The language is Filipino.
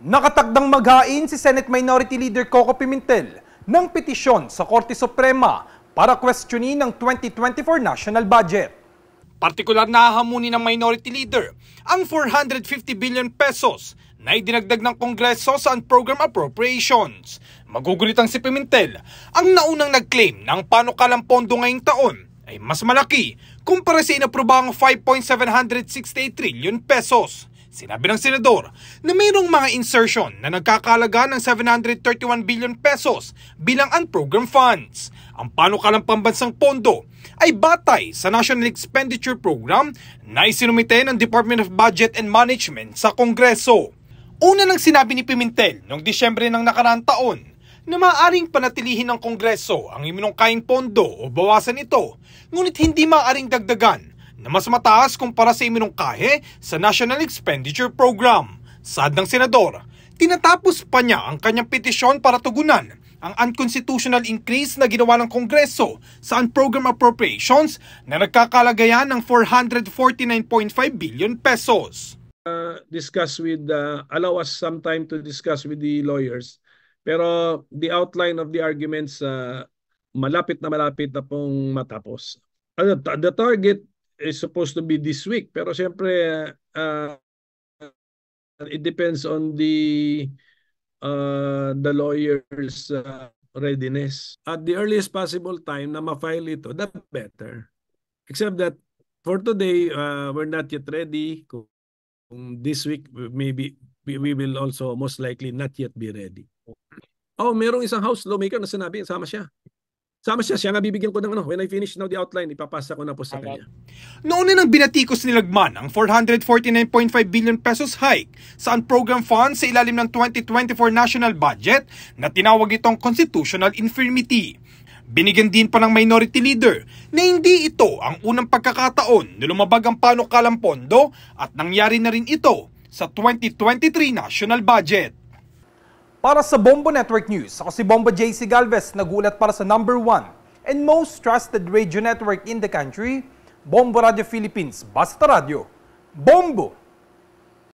Nakatakdang maghain si Senate Minority Leader Coco Pimentel ng petisyon sa Korte Suprema para questionin ang 2024 national budget. Partikular na hahamunin ng Minority Leader ang 450 billion pesos na idinagdag ng Kongreso sa Program Appropriations. Magugulitang si Pimentel ang naunang nag-claim ng panukalang pondo ngayong taon ay mas malaki kumpara sa inaprobahang 5.768 trillion pesos. Sinabi ng senador na mayroong mga insertion na nagkakalaga ng 731 billion pesos bilang unprogram funds. Ang panukalang pambansang pondo ay batay sa National Expenditure Program na isinumite ng Department of Budget and Management sa Kongreso. Una nang sinabi ni Pimentel noong Disyembre ng nakaraang taon na maaaring panatilihin ng Kongreso ang iminungkahing pondo o bawasan ito, ngunit hindi maaaring dagdagan na mas mataas kumpara sa iminungkahe sa National Expenditure Program. Saad ng senador, tinatapos pa niya ang kanyang petisyon para tugunan ang unconstitutional increase na ginawa ng Kongreso sa Program Appropriations na nagkakalagayan ng 449.5 billion pesos. Allow us some time to discuss with the lawyers. Pero the outline of the arguments malapit na pong matapos. The target is supposed to be this week, pero siyempre it depends on the lawyers' readiness. At the earliest possible time na ma-file ito, the better. Except that for today, we're not yet ready. Kung this week, maybe we will also most likely not yet be ready. Oh, merong isang House lawmaker na sinabi, sama siya nga bibigyan ko ng when I finish now the outline, ipapasa ko na po sa kanya. Noon nang binatikos ni Lagman ang 449.5 billion pesos hike sa unprogram funds sa ilalim ng 2024 national budget na tinawag itong constitutional infirmity. Binigyan din pa ng Minority Leader na hindi ito ang unang pagkakataon na lumabag ang panukalang pondo at nangyari na rin ito sa 2023 national budget. Para sa Bombo Network News, ako si Bombo JC Galvez, nagulat para sa #1 and most trusted radio network in the country, Bombo Radio Philippines. Basta Radio, Bombo!